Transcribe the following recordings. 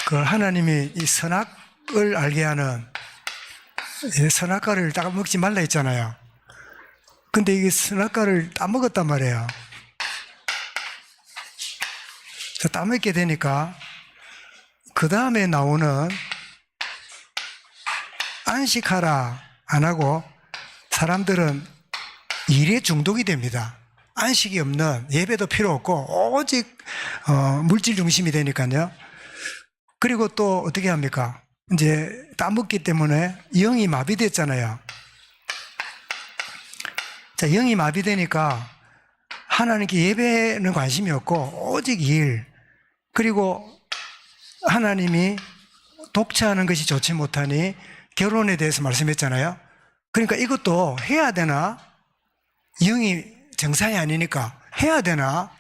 그 하나님이 이 선악을 알게 하는 선악과를 따먹지 말라 했잖아요. 근데 이게 선악과를 따먹었단 말이에요. 따먹게 되니까 그 다음에 나오는 안식하라 안 하고 사람들은 일에 중독이 됩니다. 안식이 없는 예배도 필요 없고 오직 물질 중심이 되니까요. 그리고 또 어떻게 합니까? 이제 따먹기 때문에 영이 마비됐잖아요. 자, 영이 마비되니까 하나님께 예배는 관심이 없고 오직 일. 그리고 하나님이 독차하는 것이 좋지 못하니 결혼에 대해서 말씀했잖아요. 그러니까 이것도 해야 되나? 영이 정상이 아니니까 해야 되나?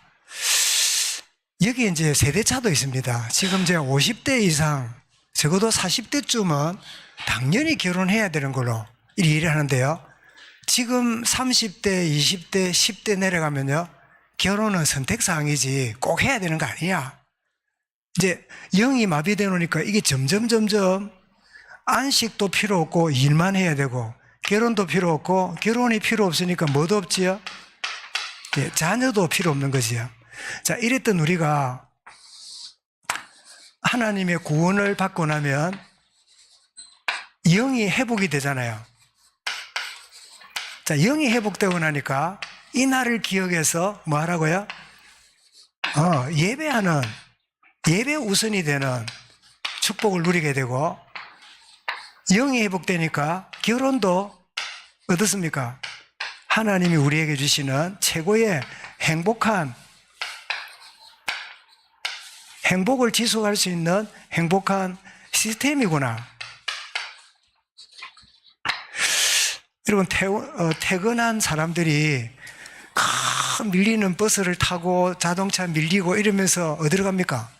여기 이제 세대차도 있습니다. 지금 제가 50대 이상, 적어도 40대쯤은 당연히 결혼해야 되는 걸로 일을 하는데요. 지금 30대, 20대, 10대 내려가면요. 결혼은 선택사항이지 꼭 해야 되는 거 아니야. 이제 영이 마비되어 놓으니까 이게 점점 안식도 필요 없고 일만 해야 되고 결혼도 필요 없고 결혼이 필요 없으니까 뭐도 없지요? 예, 자녀도 필요 없는 거지요. 자, 이랬던 우리가 하나님의 구원을 받고 나면 영이 회복이 되잖아요. 자, 영이 회복되고 나니까 이 날을 기억해서 뭐 하라고요? 예배하는, 예배 우선이 되는 축복을 누리게 되고 영이 회복되니까 결혼도 어떻습니까? 하나님이 우리에게 주시는 최고의 행복을 지속할 수 있는 행복한 시스템이구나. 여러분, 퇴근한 사람들이 밀리는 버스를 타고 자동차 밀리고 이러면서 어디로 갑니까?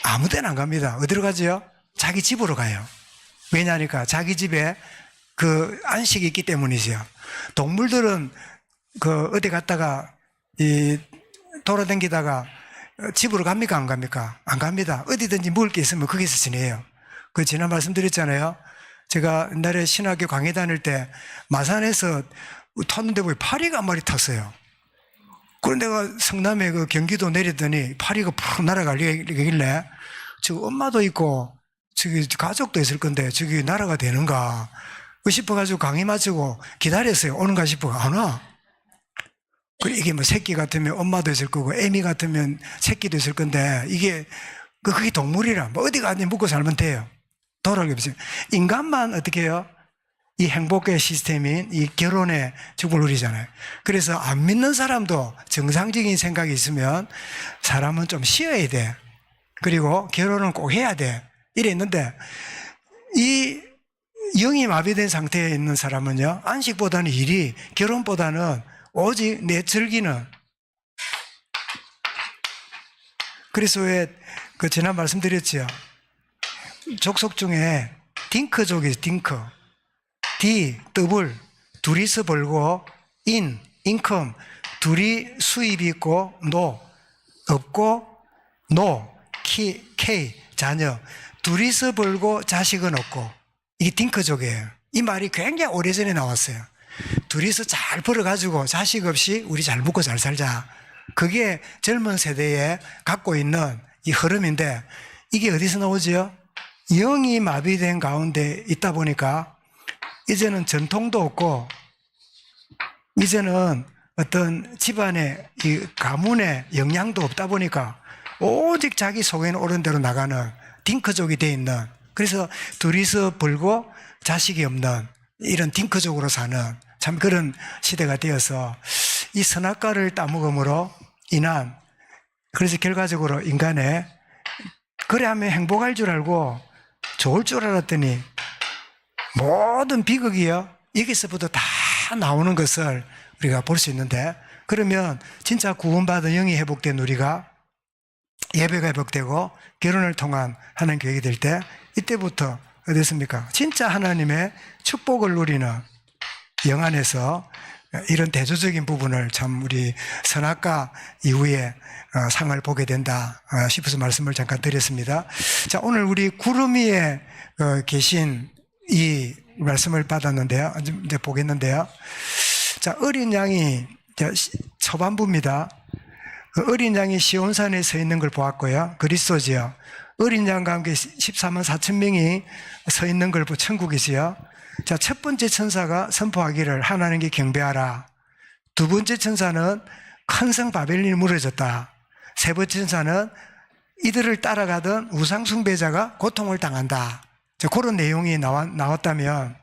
아무 데나 안 갑니다. 어디로 가죠? 자기 집으로 가요. 왜냐하니까 자기 집에 그 안식이 있기 때문이죠. 동물들은 어디 갔다가 돌아다니다가 집으로 갑니까? 안 갑니까? 안 갑니다. 어디든지 먹을 게 있으면 거기서 지내요. 그 지난 말씀드렸잖아요. 제가 옛날에 신학교 강의 다닐 때 마산에서 탔는데 왜 파리가 한 마리 탔어요. 그런데 내가 성남에 그 경기도 내렸더니 파리가 푹 날아가길래 저 엄마도 있고 저기 가족도 있을 건데 저기 나라가 되는가 싶어가지고 강의 마치고 기다렸어요. 오는가 싶어 안 와. 이게 뭐 새끼 같으면 엄마도 있을 거고 애미 같으면 새끼도 있을 건데 이게 그게 동물이라 뭐 어디 가든지 묵고 살면 돼요. 돌아가게 없어요. 인간만 어떻게 해요? 이 행복의 시스템인 이 결혼의 축복을 누리잖아요. 그래서 안 믿는 사람도 정상적인 생각이 있으면 사람은 좀 쉬어야 돼. 그리고 결혼은 꼭 해야 돼. 이랬는데 이 영이 마비된 상태에 있는 사람은요, 안식보다는 일이, 결혼보다는 오직 내 즐기는. 그래서 왜 그 지난 말씀드렸죠. 족속 중에 딩크족이 딩크. D, 더블, 둘이서 벌고, 인컴, 둘이 수입이 있고, 없고, K, 자녀, 둘이서 벌고 자식은 없고, 이게 딩크족이에요. 이 말이 굉장히 오래전에 나왔어요. 둘이서 잘 벌어가지고 자식 없이 우리 잘 먹고 잘 살자. 그게 젊은 세대에 갖고 있는 이 흐름인데, 이게 어디서 나오죠? 영이 마비된 가운데 있다 보니까 이제는 전통도 없고 이제는 어떤 집안의 이 가문의 영향도 없다 보니까 오직 자기 속에는 옳은 대로 나가는 딩크족이 돼 있는, 그래서 둘이서 벌고 자식이 없는 이런 딩크족으로 사는 참 그런 시대가 되어서 이 선악과를 따먹음으로 인한, 그래서 결과적으로 인간의 그래 하면 행복할 줄 알고 좋을 줄 알았더니 모든 비극이요 여기서부터 다 나오는 것을 우리가 볼 수 있는데, 그러면 진짜 구원받은 영이 회복된 우리가 예배가 회복되고 결혼을 통한 하나님 계획이 될 때 이때부터 어떻습니까? 진짜 하나님의 축복을 누리는 영 안에서 이런 대조적인 부분을 참 우리 선악과 이후에 상을 보게 된다 싶어서 말씀을 잠깐 드렸습니다. 자, 오늘 우리 구름 위에 계신 이 말씀을 받았는데요. 이제 보겠는데요. 자, 어린 양이 초반부입니다. 어린 양이 시온산에 서 있는 걸 보았고요. 그리스도지요. 어린 양과 함께 14만 4천 명이 서 있는 걸 보고 천국이지요. 자, 첫 번째 천사가 선포하기를 하나님께 경배하라. 두 번째 천사는 큰 성 바벨론이 무너졌다. 세 번째 천사는 이들을 따라가던 우상 숭배자가 고통을 당한다. 그런 내용이 나왔다면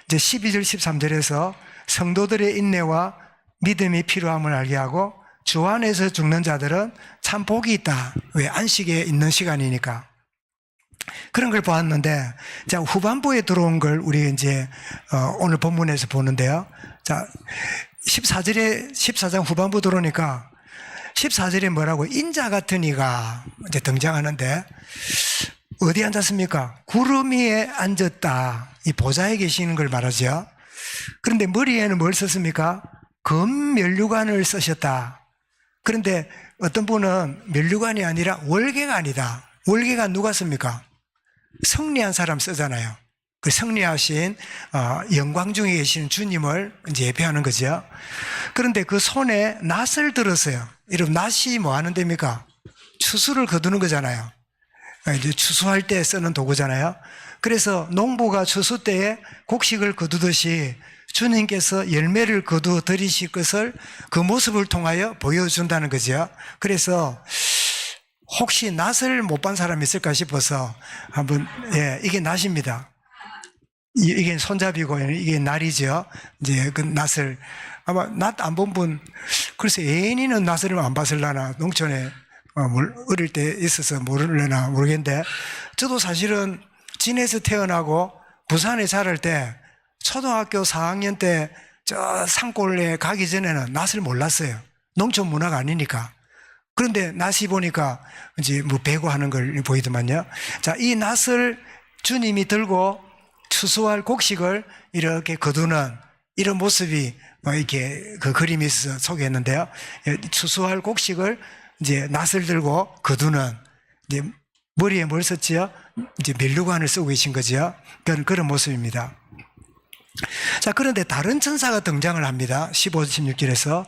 이제 12절 13절에서 성도들의 인내와 믿음이 필요함을 알게 하고 주 안에서 죽는 자들은 참 복이 있다. 왜? 안식에 있는 시간이니까. 그런 걸 보았는데, 자, 후반부에 들어온 걸 우리 이제, 오늘 본문에서 보는데요. 자, 14장 후반부 들어오니까 14절에 뭐라고? 인자 같은 이가 이제 등장하는데, 어디 앉았습니까? 구름 위에 앉았다. 이 보좌에 계시는 걸 말하죠. 그런데 머리에는 뭘 썼습니까? 금 면류관을 쓰셨다. 그런데 어떤 분은 면류관이 아니라 월계가 아니다. 월계가 누가 씁니까? 승리한 사람 쓰잖아요. 그 승리하신 영광 중에 계시는 주님을 이제 예표하는 거죠. 그런데 그 손에 낫을 들었어요. 여러분, 낫이 뭐 하는 데입니까? 추수를 거두는 거잖아요. 이제 추수할 때 쓰는 도구잖아요. 그래서 농부가 추수 때에 곡식을 거두듯이 주님께서 열매를 거두어 드리실 것을 그 모습을 통하여 보여준다는 거죠. 그래서 혹시 낫을 못 본 사람이 있을까 싶어서 한번, 이게 낫입니다. 이게 손잡이고 이게 날이죠. 이제 그 낫을 아마 낫 안 본 분, 글쎄 애인이는 낫을 안 봤을라나 농촌에 어릴 때 있어서 모르려나 모르겠는데, 저도 사실은 진에서 태어나고 부산에 자랄 때 초등학교 4학년 때 저 산골에 가기 전에는 낫을 몰랐어요. 농촌 문화가 아니니까. 그런데 낫이 보니까 이제 뭐 배구하는 걸 보이더만요. 자, 이 낫을 주님이 들고 추수할 곡식을 이렇게 거두는 이런 모습이 이렇게 그 그림이 있어서 소개했는데요. 추수할 곡식을 이제 낫을 들고 거두는, 이제 머리에 뭘 썼지요? 이제 면류관을 쓰고 계신 거죠. 그런 모습입니다. 자, 그런데 다른 천사가 등장을 합니다. 15, 16절에서.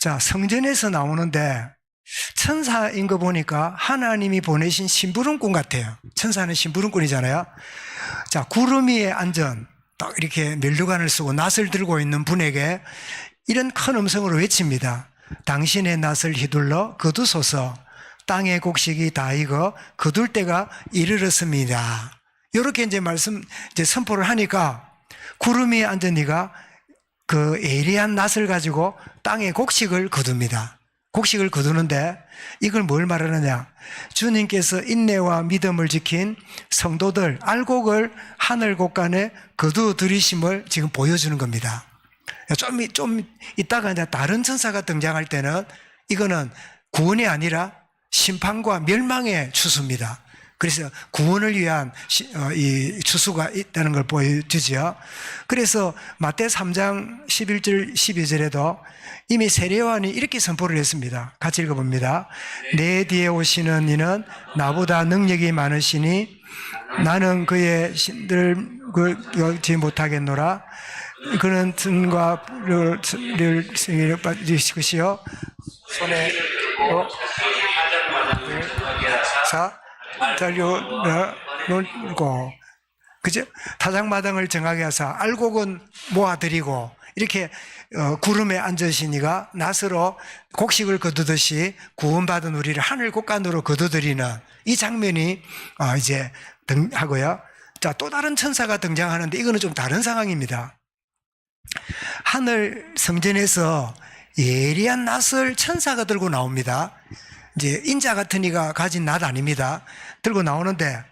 자, 성전에서 나오는데 천사인 거 보니까 하나님이 보내신 심부름꾼 같아요. 천사는 심부름꾼이잖아요. 자, 구름 위에 앉은 딱 이렇게 면류관을 쓰고 낫을 들고 있는 분에게 이런 큰 음성으로 외칩니다. 당신의 낫을 휘둘러 거두소서. 땅의 곡식이 다 익어 거둘 때가 이르렀습니다. 이렇게 이제 이제 선포를 하니까 구름 위에 앉은 이가 그 예리한 낫을 가지고 땅의 곡식을 거둡니다. 곡식을 거두는데 이걸 뭘 말하느냐? 주님께서 인내와 믿음을 지킨 성도들, 알곡을 하늘 곳간에 거두어 들이심을 지금 보여주는 겁니다. 좀 이따가 이제 다른 천사가 등장할 때는 이거는 구원이 아니라 심판과 멸망의 추수입니다. 그래서 구원을 위한 이 추수가 있다는 걸 보여주죠. 그래서 마태 3장 11절 12절에도 이미 세례요한이 이렇게 선포를 했습니다. 같이 읽어봅니다. 내 뒤에 오시는 이는 나보다 능력이 많으시니 나는 그의 신들을 열지 못하겠노라. 그는 등과 를 생기를 빠지실 것이요 손에 달려놓고, 그죠? 타작마당을 정하게 하사 알곡은 모아드리고, 이렇게 구름에 앉으시니가 낫으로 곡식을 거두듯이 구원받은 우리를 하늘 곳간으로 거두드리는 이 장면이 이제 하고요. 자, 또 다른 천사가 등장하는데 이거는 좀 다른 상황입니다. 하늘 성전에서 예리한 낫을 천사가 들고 나옵니다. 이제 인자 같은 이가 가진 낫 아닙니다. 들고 나오는데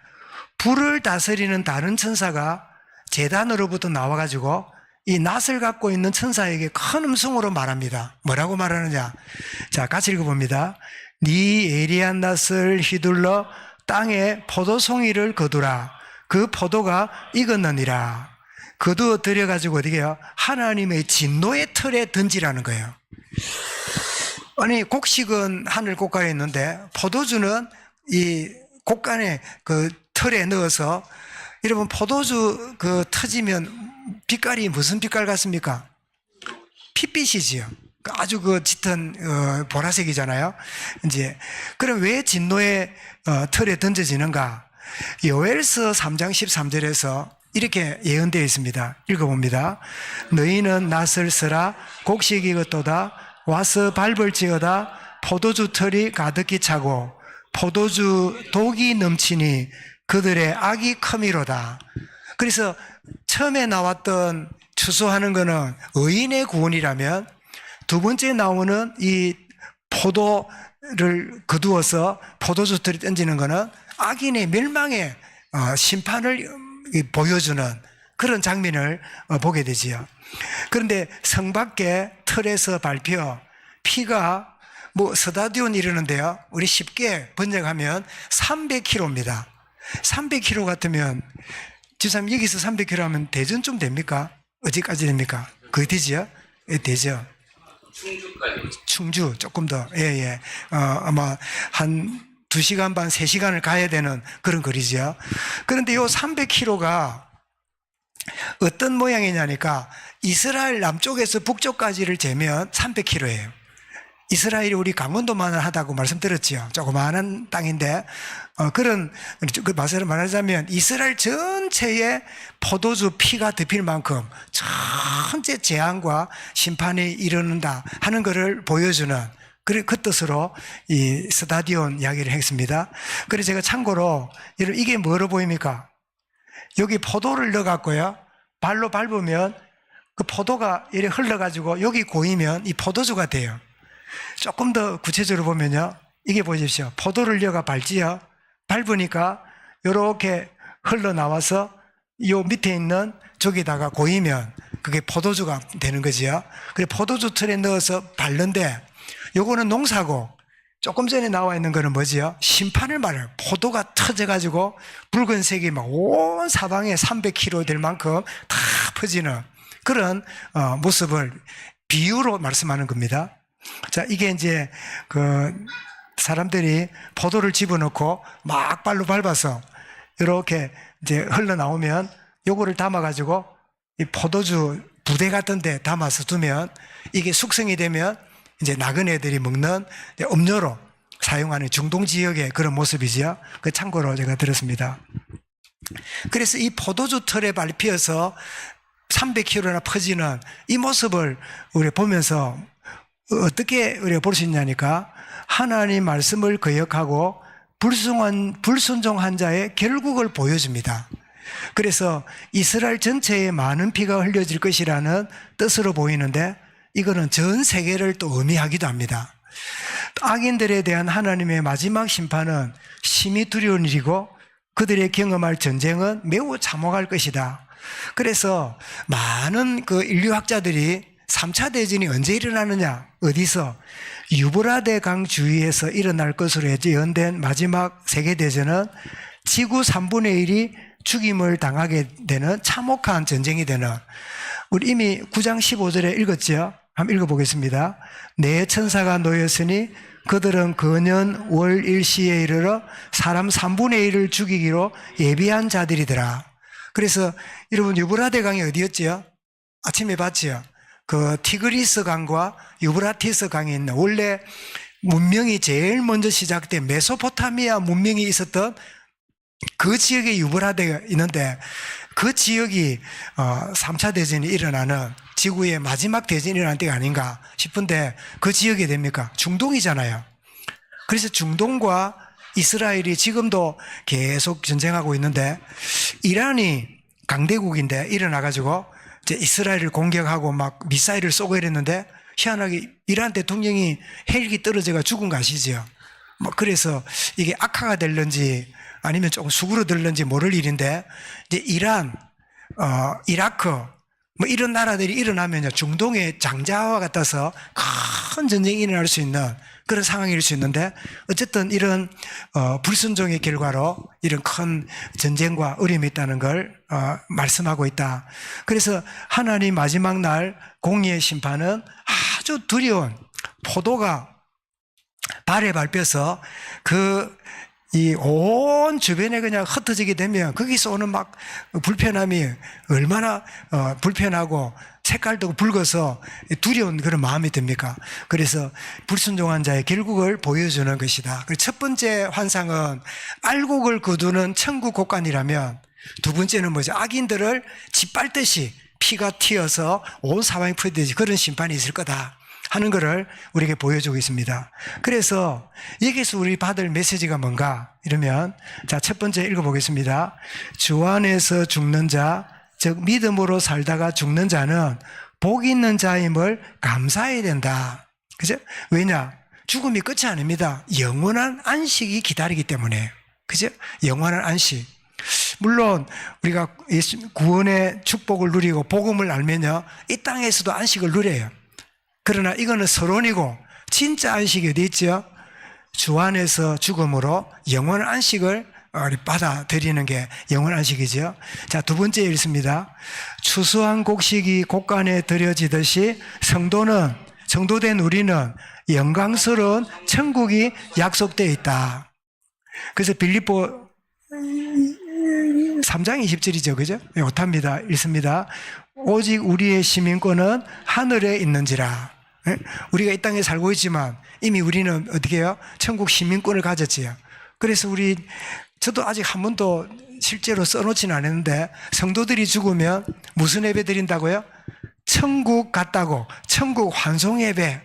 불을 다스리는 다른 천사가 제단으로부터 나와가지고 이 낫을 갖고 있는 천사에게 큰 음성으로 말합니다. 뭐라고 말하느냐? 자, 같이 읽어봅니다. 네 예리한 낫을 휘둘러 땅에 포도송이를 거두라. 그 포도가 익었느니라. 거두어 들여가지고 어떻게 해요? 하나님의 진노의 틀에 던지라는 거예요. 아니, 곡식은 하늘 곳간에 있는데 포도주는 이 곳간에 그 틀에 넣어서, 여러분 포도주 그 터지면 빛깔이 무슨 빛깔 같습니까? 핏빛이지요. 아주 그 짙은 보라색이잖아요. 이제 그럼 왜 진노의 틀에 던져지는가? 요엘서 3장 13절에서 이렇게 예언되어 있습니다. 읽어봅니다. 너희는 낯을 쓰라 곡식이 익었도다 와서 밟을지어다 포도주 틀이 가득히 차고 포도주 독이 넘치니 그들의 악이 크미로다. 그래서 처음에 나왔던 추수하는 것은 의인의 구원이라면, 두 번째 나오는 이 포도를 거두어서 포도주 틀에 던지는 것은 악인의 멸망의 심판을 보여주는 그런 장면을 보게 되지요. 그런데 성 밖에 틀에서 밟혀 피가 뭐 스타디온 이러는데요, 우리 쉽게 번역하면 300km입니다. 300km 같으면 지사님 여기서 300km 하면 대전쯤 됩니까? 어디까지 됩니까? 거의 되지요? 예, 되죠. 충주까지. 충주 조금 더, 예. 아마 한 2시간 반, 3시간을 가야 되는 그런 거리죠. 그런데 요 300km가 어떤 모양이냐니까, 이스라엘 남쪽에서 북쪽까지를 재면 300km예요. 이스라엘이 우리 강원도만 하다고 말씀드렸지요. 조그마한 땅인데, 그런, 말하자면 이스라엘 전체에 포도주 피가 덮일 만큼 전체 재앙과 심판이 이르는다 하는 것을 보여주는 그 뜻으로 이 스타디온 이야기를 했습니다. 그래서 제가 참고로, 여러분 이게 뭐로 보입니까? 여기 포도를 넣어갖고요, 발로 밟으면 그 포도가 이렇게 흘러가지고 여기 고이면 이 포도주가 돼요. 조금 더 구체적으로 보면요, 이게 보십시오. 포도를 넣어가 밟지요. 밟으니까 이렇게 흘러나와서 요 밑에 있는 저기다가 고이면 그게 포도주가 되는 거지요. 그래 포도주 틀에 넣어서 밟는데, 요거는 농사고, 조금 전에 나와 있는 거는 뭐지요? 심판을 말해요. 포도가 터져가지고 붉은색이 막 온 사방에 300km 될 만큼 다 퍼지는 그런 모습을 비유로 말씀하는 겁니다. 자, 이게 이제 그 사람들이 포도를 집어넣고 막 발로 밟아서 이렇게 이제 흘러나오면 요거를 담아가지고 이 포도주 부대 같은 데 담아서 두면 이게 숙성이 되면 이제 나그네들이 먹는 음료로 사용하는 중동 지역의 그런 모습이지요. 그 참고로 제가 들었습니다. 그래서 이 포도주 틀에 밟혀서 300km나 퍼지는 이 모습을 우리 보면서 어떻게 우리가 볼 수 있냐니까, 하나님 말씀을 거역하고 불순종한 자의 결국을 보여줍니다. 그래서 이스라엘 전체에 많은 피가 흘려질 것이라는 뜻으로 보이는데, 이거는 전 세계를 또 의미하기도 합니다. 악인들에 대한 하나님의 마지막 심판은 심히 두려운 일이고 그들의 경험할 전쟁은 매우 참혹할 것이다. 그래서 많은 그 인류학자들이 3차 대전이 언제 일어나느냐, 어디서? 유브라데 강 주위에서 일어날 것으로 예언된 마지막 세계대전은 지구 3분의 1이 죽임을 당하게 되는 참혹한 전쟁이 되는, 우리 이미 9장 15절에 읽었죠? 한번 읽어보겠습니다. 내 천사가 놓였으니 그들은 거년 월 일시에 이르러 사람 3분의 1을 죽이기로 예비한 자들이더라. 그래서 여러분 유브라데 강이 어디였지요? 아침에 봤지요? 그 티그리스 강과 유브라티스 강이 있는, 원래 문명이 제일 먼저 시작된 메소포타미아 문명이 있었던 그 지역에 유브라데가 있는데, 그 지역이 3차 대전이 일어나는, 지구의 마지막 대전이 일어날 때가 아닌가 싶은데, 그 지역이 됩니까? 중동이잖아요. 그래서 중동과 이스라엘이 지금도 계속 전쟁하고 있는데, 이란이 강대국인데 일어나가지고 이제 이스라엘을 공격하고 막 미사일을 쏘고 이랬는데, 희한하게 이란 대통령이 헬기 떨어져가 죽은 거 아시죠? 뭐 그래서 이게 악화가 될런지 아니면 조금 수그러들는지 모를 일인데, 이제 이란, 이라크, 뭐 이런 나라들이 일어나면요, 중동의 장자와 같아서 큰 전쟁이 일어날 수 있는 그런 상황일 수 있는데, 어쨌든 이런 불순종의 결과로 이런 큰 전쟁과 어려움이 있다는 걸 말씀하고 있다. 그래서 하나님 마지막 날 공의의 심판은 아주 두려운 포도가 발에 밟혀서 이 온 주변에 그냥 흩어지게 되면 거기서 오는 막 불편함이 얼마나 불편하고 색깔도 붉어서 두려운 그런 마음이 듭니까? 그래서 불순종한 자의 결국을 보여주는 것이다. 그리고 첫 번째 환상은 알곡을 거두는 천국 곡간이라면, 두 번째는 뭐죠? 악인들을 짓밟듯이 피가 튀어서 온 사방이 풀어지듯이 그런 심판이 있을 거다 하는 것을 우리에게 보여주고 있습니다. 그래서 여기서 우리 받을 메시지가 뭔가 이러면, 자, 첫 번째 읽어보겠습니다. 주 안에서 죽는 자, 즉 믿음으로 살다가 죽는 자는 복 있는 자임을 감사해야 된다. 그죠? 왜냐? 죽음이 끝이 아닙니다. 영원한 안식이 기다리기 때문에. 그죠? 영원한 안식. 물론 우리가 구원의 축복을 누리고 복음을 알면요, 이 땅에서도 안식을 누려요. 그러나 이거는 서론이고, 진짜 안식이 어디 있죠? 주 안에서 죽음으로 영원한 안식을 받아들이는 게 영원한 안식이죠. 자, 두 번째 읽습니다. 추수한 곡식이 곡간에 들여지듯이 성도된 우리는 영광스러운 천국이 약속되어 있다. 그래서 빌립보 3장 20절이죠. 그죠? 못합니다. 읽습니다. 오직 우리의 시민권은 하늘에 있는지라. 우리가 이 땅에 살고 있지만 이미 우리는 어떻게 해요? 천국 시민권을 가졌지요. 그래서 저도 아직 한 번도 실제로 써놓지는 않았는데, 성도들이 죽으면 무슨 예배 드린다고요? 천국 갔다고, 천국 환송 예배.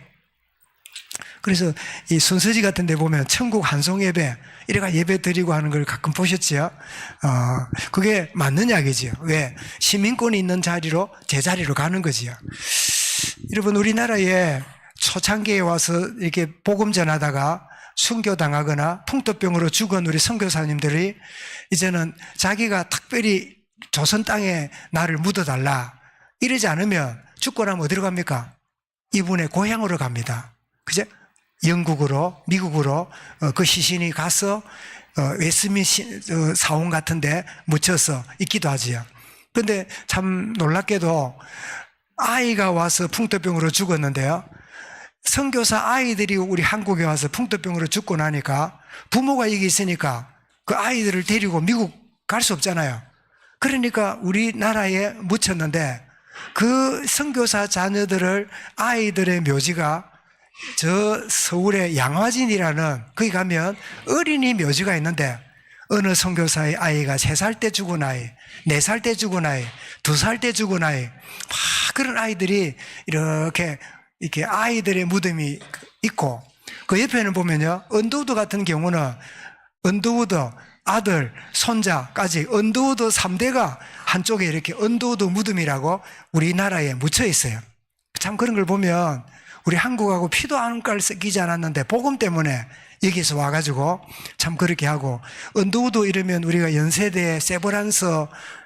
그래서 이 순서지 같은 데 보면 천국 환송 예배, 이래가 예배 드리고 하는 걸 가끔 보셨지요? 그게 맞는 이야기지요. 왜? 시민권이 있는 자리로, 제자리로 가는 거지요. 여러분, 우리나라에 초창기에 와서 이렇게 복음 전하다가 순교당하거나 풍토병으로 죽은 우리 선교사님들이 이제는 자기가 특별히 조선 땅에 나를 묻어달라, 이러지 않으면 죽고 나면 어디로 갑니까? 이분의 고향으로 갑니다. 그죠? 영국으로, 미국으로 그 시신이 가서 웨스트민스터 사원 같은 데 묻혀서 있기도 하지요. 그런데 참 놀랍게도 아이가 와서 풍토병으로 죽었는데요, 선교사 아이들이 우리 한국에 와서 풍토병으로 죽고 나니까 부모가 여기 있으니까 그 아이들을 데리고 미국 갈 수 없잖아요. 그러니까 우리나라에 묻혔는데, 그 선교사 자녀들을, 아이들의 묘지가 저 서울의 양화진이라는, 거기 가면 어린이 묘지가 있는데, 어느 선교사의 아이가 3살 때 죽은 아이, 4살 때 죽은 아이, 2살 때 죽은 아이, 그런 아이들이 이렇게 아이들의 무덤이 있고, 그 옆에는 보면요, 언더우드 같은 경우는 언더우드 아들, 손자까지 언더우드 3대가 한쪽에 이렇게 언더우드 무덤이라고 우리나라에 묻혀 있어요. 참 그런 걸 보면 우리 한국하고 피도 안 깔 섞이지 않았는데 복음 때문에 여기서 와가지고 참 그렇게 하고, 언더우드 이러면 우리가 연세대, 세브란스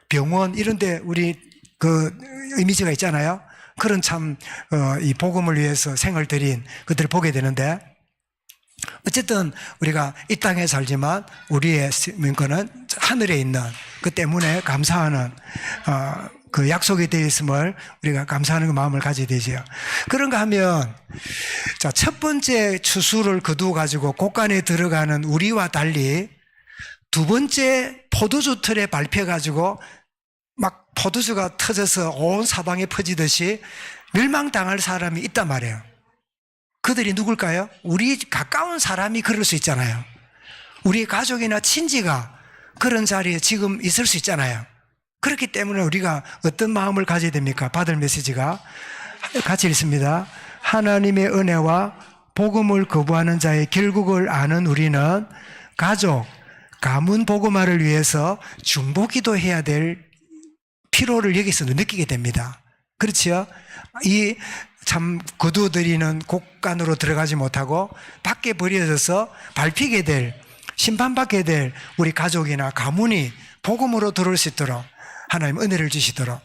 병원 이런데 우리 그 이미지가 있잖아요. 그런 참 이 복음을 위해서 생을 들인 그들을 보게 되는데, 어쨌든 우리가 이 땅에 살지만 우리의 시민권은 하늘에 있는, 그 때문에 감사하는 그 약속이 되어 있음을 우리가 감사하는 그 마음을 가지게 되죠. 그런가 하면, 자, 첫 번째 추수를 거두어 가지고 곡간에 들어가는 우리와 달리 두 번째 포도주 틀에 밟혀 가지고 막 포도주가 터져서 온 사방에 퍼지듯이 멸망당할 사람이 있단 말이에요. 그들이 누굴까요? 우리 가까운 사람이 그럴 수 있잖아요. 우리 가족이나 친지가 그런 자리에 지금 있을 수 있잖아요. 그렇기 때문에 우리가 어떤 마음을 가져야 됩니까? 받을 메시지가 같이 읽습니다. 하나님의 은혜와 복음을 거부하는 자의 결국을 아는 우리는 가족, 가문 복음화를 위해서 중보기도 해야 될 필요를 여기서 느끼게 됩니다. 그렇지요? 이 참 거두어들이는 곡간으로 들어가지 못하고 밖에 버려져서 밟히게 될, 심판받게 될 우리 가족이나 가문이 복음으로 들어올 수 있도록 하나님 은혜를 주시도록.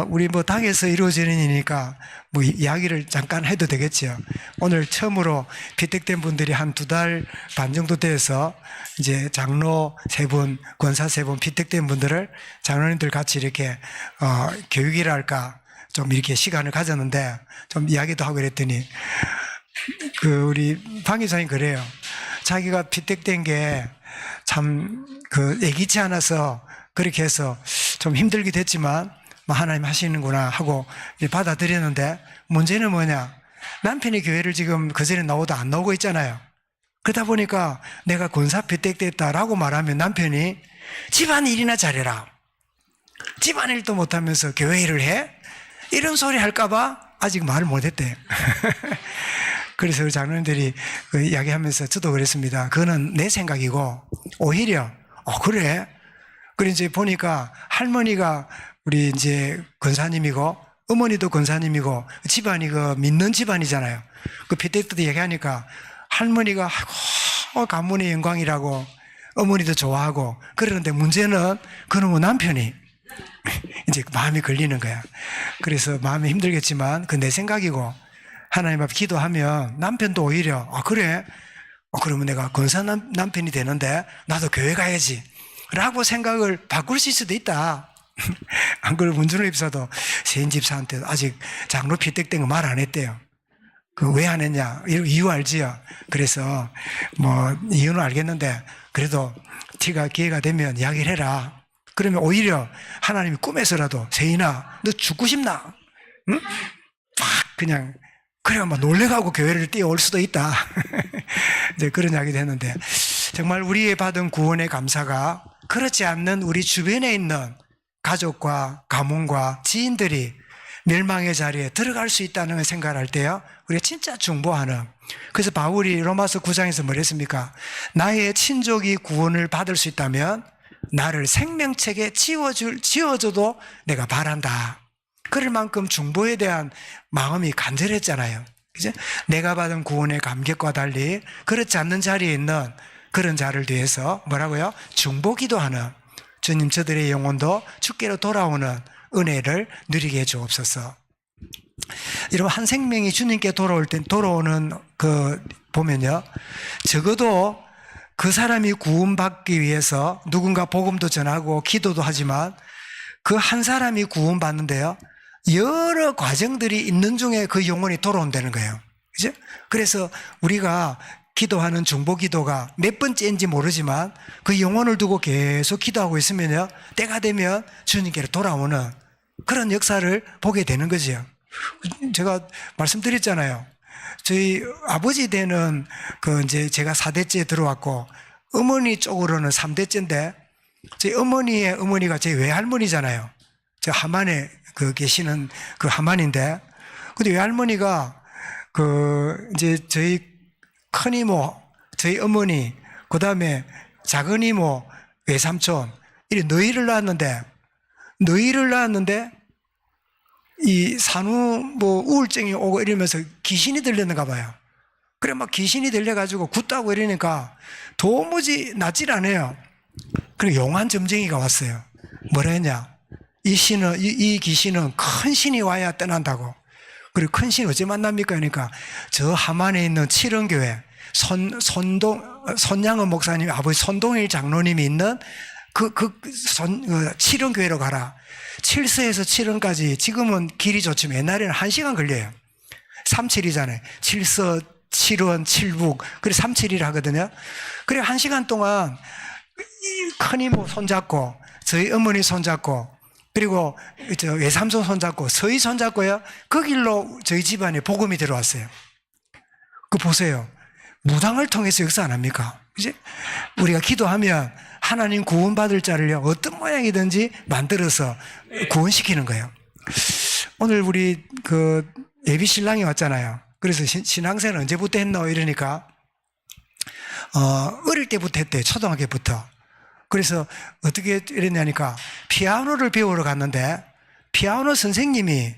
우리 뭐 당에서 이루어지는 일이니까 뭐 이야기를 잠깐 해도 되겠죠. 오늘 처음으로 피택된 분들이 한 2달 반 정도 돼서 이제 장로 3분, 권사 3분 피택된 분들을 장로님들 같이 이렇게, 교육이랄까 좀 이렇게 시간을 가졌는데 좀 이야기도 하고 그랬더니 우리 방 이사님 그래요. 자기가 피택된 게 참 예기치 않아서 그렇게 해서 좀 힘들기도 했지만 뭐 하나님 하시는구나 하고 받아들였는데 문제는 뭐냐? 남편이 교회를 지금 그전에 나오도 안 나오고 있잖아요. 그러다 보니까 내가 권사 피택됐다라고 말하면 남편이 집안일이나 잘해라. 집안일도 못하면서 교회 일을 해? 이런 소리 할까봐 아직 말을 못했대요. 그래서 우리 장로님들이 이야기하면서 저도 그랬습니다. 그거는 내 생각이고 오히려 그래? 그래 이제 보니까 할머니가 우리 이제 권사님이고 어머니도 권사님이고 집안이 믿는 집안이잖아요. 피택 때도 얘기하니까 할머니가 가문의 영광이라고 어머니도 좋아하고 그러는데 문제는 그놈의 남편이 이제 마음이 걸리는 거야. 그래서 마음이 힘들겠지만 내 생각이고 하나님 앞에 기도하면 남편도 오히려 그래? 그러면 내가 권사 남편이 되는데 나도 교회 가야지 라고 생각을 바꿀 수 있을 수도 있다. 안 그러면 문준호 입사도 세인 집사한테 아직 장로 피택된 거 말 안 했대요. 왜 안 했냐? 이유 알지요? 그래서 뭐 이유는 알겠는데 그래도 기회가 되면 이야기를 해라. 그러면 오히려 하나님이 꿈에서라도 세인아 너 죽고 싶나? 응? 막 그냥 그래 막 놀래가고 교회를 뛰어올 수도 있다. 이제 그런 이야기도 했는데 정말 우리의 받은 구원의 감사가 그렇지 않는 우리 주변에 있는 가족과 가문과 지인들이 멸망의 자리에 들어갈 수 있다는 생각을 할 때요 우리가 진짜 중보하는. 그래서 바울이 로마서 9장에서 뭐랬습니까? 나의 친족이 구원을 받을 수 있다면 나를 생명책에 지워줘도 내가 바란다. 그럴 만큼 중보에 대한 마음이 간절했잖아요. 그죠? 내가 받은 구원의 감격과 달리 그렇지 않는 자리에 있는 그런 자를 위해서 뭐라고요? 중보 기도하는 주님 저들의 영혼도 주께로 돌아오는 은혜를 누리게 해 주옵소서. 여러분 한 생명이 주님께 돌아오는 보면요 적어도 그 사람이 구원받기 위해서 누군가 복음도 전하고 기도도 하지만 그 한 사람이 구원받는데요 여러 과정들이 있는 중에 그 영혼이 돌아온다는 거예요. 그죠? 그래서 우리가 기도하는 중보 기도가 몇 번째인지 모르지만 그 영혼을 두고 계속 기도하고 있으면요 때가 되면 주님께로 돌아오는 그런 역사를 보게 되는 거죠. 제가 말씀드렸잖아요. 저희 아버지 되는 이제 제가 4대째 들어왔고 어머니 쪽으로는 3대째인데 저희 어머니의 어머니가 제 외할머니잖아요. 저 하만에 계시는 하만인데 근데 외할머니가 이제 저희 큰 이모, 저희 어머니, 그 다음에 작은 이모, 외삼촌, 이렇게 너희를 낳았는데, 이 산후 우울증이 오고 이러면서 귀신이 들렸는가 봐요. 그래, 막 귀신이 들려가지고 굳다고 이러니까 도무지 낫질 않아요. 그리고 용한 점쟁이가 왔어요. 뭐라 했냐? 이 귀신은 큰 신이 와야 떠난다고. 그리고 큰 신 어째 만납니까? 그러니까 저 하만에 있는 칠원교회 손양은 목사님 아버지 손동일 장로님이 있는 칠원교회로 가라. 7서에서 7원까지 지금은 길이 좋지만 옛날에는 1시간 걸려요. 37이잖아요. 7서, 7원, 7북. 그래 37일 하거든요. 그래 1시간 동안 큰 이모 손잡고 저희 어머니 손잡고 그리고 외삼촌 손잡고 서희 손잡고요. 그 길로 저희 집안에 복음이 들어왔어요. 보세요. 무당을 통해서 역사 안 합니까? 그지? 우리가 기도하면 하나님 구원받을 자를요 어떤 모양이든지 만들어서 구원시키는 거예요. 오늘 우리 예비 신랑이 왔잖아요. 그래서 신앙생활 언제부터 했노? 이러니까 어릴 때부터 했대요. 초등학교부터. 그래서 어떻게 이랬냐니까 피아노를 배우러 갔는데 피아노 선생님이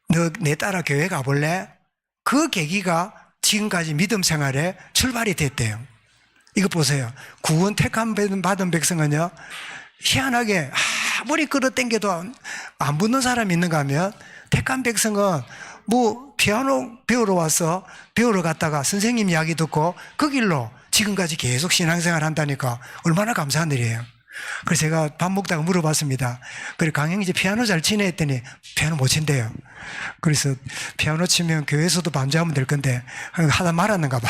너 내 따라 교회 가볼래? 그 계기가 지금까지 믿음 생활에 출발이 됐대요. 이거 보세요. 구원 택함 받은 백성은요 희한하게 아무리 끌어당겨도 안 붙는 사람이 있는가 하면 택한 백성은 뭐 피아노 배우러 와서 배우러 갔다가 선생님 이야기 듣고 그 길로 지금까지 계속 신앙생활 한다니까 얼마나 감사한 일이에요. 그래서 제가 밥 먹다가 물어봤습니다. 그래 강형 이제 피아노 잘 치네 했더니 피아노 못 친대요. 그래서 피아노 치면 교회에서도 반주하면 될 건데 하다 말았는가 봐.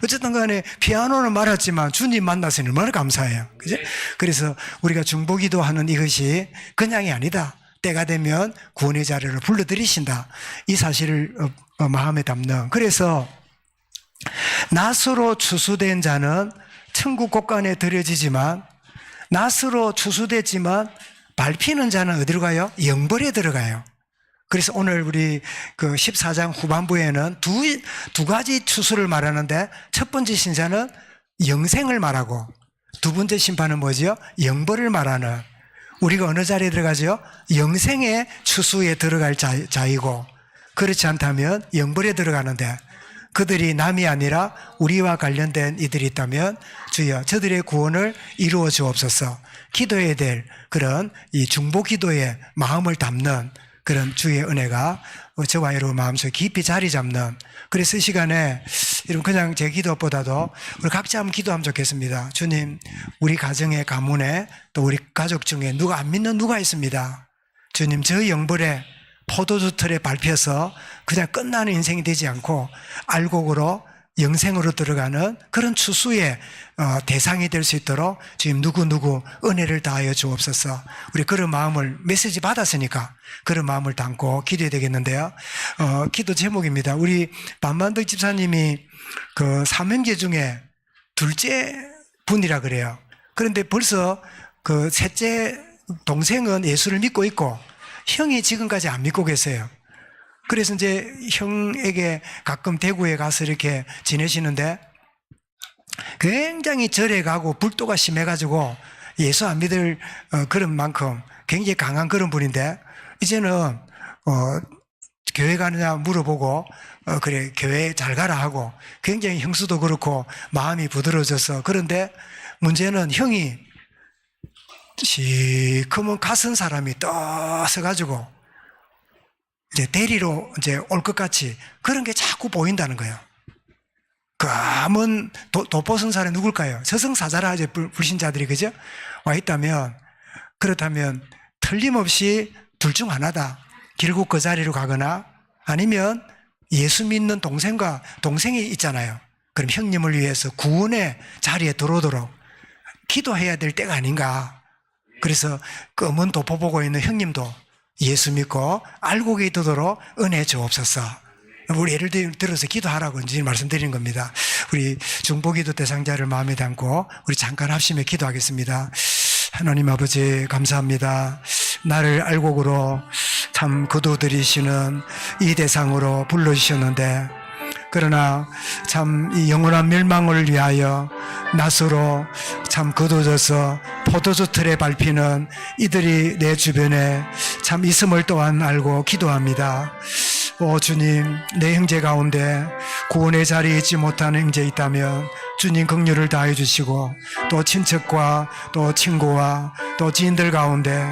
어쨌든 간에 피아노는 말았지만 주님 만나서는 얼마나 감사해요. 그죠? 그래서 우리가 중보기도 하는 이것이 그냥이 아니다. 때가 되면 구원의 자리를 불러들이신다. 이 사실을 마음에 담는. 그래서 낫으로 추수된 자는 천국 곳간에 들여지지만 낫으로 추수됐지만 밟히는 자는 어디로 가요? 영벌에 들어가요. 그래서 오늘 우리 그 14장 후반부에는 두 가지 추수를 말하는데 첫 번째 신자는 영생을 말하고 두 번째 심판은 뭐지요? 영벌을 말하는. 우리가 어느 자리에 들어가죠? 영생의 추수에 들어갈 자이고 그렇지 않다면 영벌에 들어가는데 그들이 남이 아니라 우리와 관련된 이들이 있다면 주여 저들의 구원을 이루어 주옵소서. 기도해야 될 그런 이 중보 기도의 마음을 담는 그런 주의 은혜가 저와 여러분 마음속에 깊이 자리 잡는. 그래서 이 시간에 여러분 그냥 제 기도보다도 우리 각자 한번 기도하면 좋겠습니다. 주님, 우리 가정의 가문에 또 우리 가족 중에 누가 안 믿는 누가 있습니다. 주님, 저 영벌에 포도주 틀에 밟혀서 그냥 끝나는 인생이 되지 않고 알곡으로 영생으로 들어가는 그런 추수의 대상이 될 수 있도록 주님 누구누구 은혜를 다하여 주옵소서. 우리 그런 마음을 메시지 받았으니까 그런 마음을 담고 기도해야 되겠는데요. 기도 제목입니다. 우리 반만덕 집사님이 그 삼형제 중에 둘째 분이라 그래요. 그런데 벌써 그 셋째 동생은 예수를 믿고 있고 형이 지금까지 안 믿고 계세요. 그래서 이제 형에게 가끔 대구에 가서 이렇게 지내시는데 굉장히 절에 가고 불도가 심해가지고 예수 안 믿을 그런 만큼 굉장히 강한 그런 분인데 이제는 교회 가느냐 물어보고 그래 교회 잘 가라 하고 굉장히 형수도 그렇고 마음이 부드러워져서. 그런데 문제는 형이 시커먼 가슨 사람이 떠서가지고 이제 대리로 이제 올 것 같이 그런 게 자꾸 보인다는 거예요. 검은 돋보선 사람이 누굴까요? 저승사자라 이제 불신자들이 그죠? 와 있다면 그렇다면 틀림없이 둘 중 하나다. 결국 그 자리로 가거나 아니면 예수 믿는 동생이 있잖아요. 그럼 형님을 위해서 구원의 자리에 들어오도록 기도해야 될 때가 아닌가. 그래서 검은 도포 보고 있는 형님도 예수 믿고 알곡에 있도록 은혜 주옵소서. 우리 예를 들어서 기도하라고 이제 말씀드리는 겁니다. 우리 중보기도 대상자를 마음에 담고 우리 잠깐 합심해 기도하겠습니다. 하나님 아버지 감사합니다. 나를 알곡으로 참 거두들이시는 이 대상으로 불러주셨는데 그러나 참 이 영원한 멸망을 위하여 낫으로 참 거둬져서 포도주 틀에 밟히는 이들이 내 주변에 참 있음을 또한 알고 기도합니다. 오 주님, 내 형제 가운데 구원의 자리에 있지 못하는 형제 있다면 주님 긍휼을 다해 주시고 또 친척과 또 친구와 또 지인들 가운데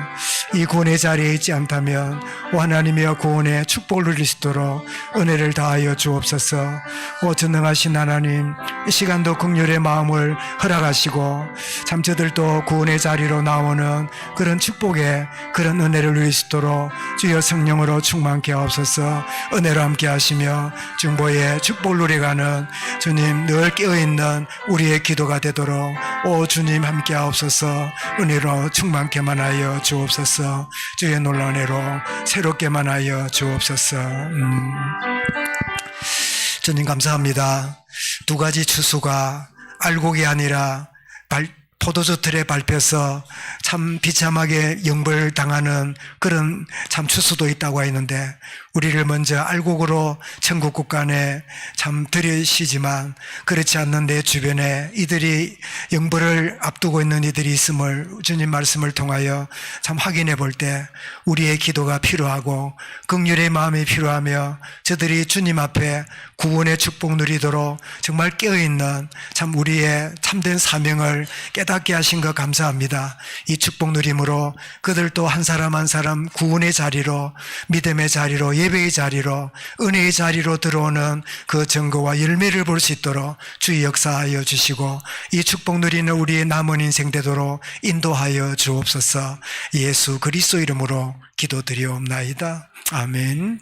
이 구원의 자리에 있지 않다면 하나님의 구원의 축복을 누릴 수 있도록 은혜를 다하여 주옵소서. 오 전능하신 하나님, 이 시간도 긍휼의 마음을 허락하시고 참 저들도 구원의 자리로 나오는 그런 축복의 그런 은혜를 누릴 수 있도록 주여 성령으로 충만케 하옵소서. 은혜로 함께 하시며 중보의 축복을 누려가는 주님 늘 깨어있는 우리의 기도가 되도록 오 주님 함께 하옵소서. 은혜로 충만케만 하여 주옵소서. 주의 놀라운 은혜로 새롭게만 하여 주옵소서. 주님 감사합니다. 두 가지 추수가 알곡이 아니라 포도주 틀에 밟혀서 참 비참하게 영벌당하는 그런 참 추수도 있다고 했는데 우리를 먼저 알곡으로 천국 국간에 참 들이시지만 그렇지 않는 내 주변에 이들이 영벌을 앞두고 있는 이들이 있음을 주님 말씀을 통하여 참 확인해 볼 때 우리의 기도가 필요하고 긍휼의 마음이 필요하며 저들이 주님 앞에 구원의 축복 누리도록 정말 깨어있는 참 우리의 참된 사명을 깨닫는 깨닫게 하신 것 감사합니다. 이 축복 누림으로 그들도 한 사람 한 사람 구원의 자리로, 믿음의 자리로, 예배의 자리로, 은혜의 자리로 들어오는 그 증거와 열매를 볼 수 있도록 주의 역사하여 주시고, 이 축복 누리는 우리의 남은 인생 되도록 인도하여 주옵소서. 예수 그리스도 이름으로 기도드리옵나이다. 아멘.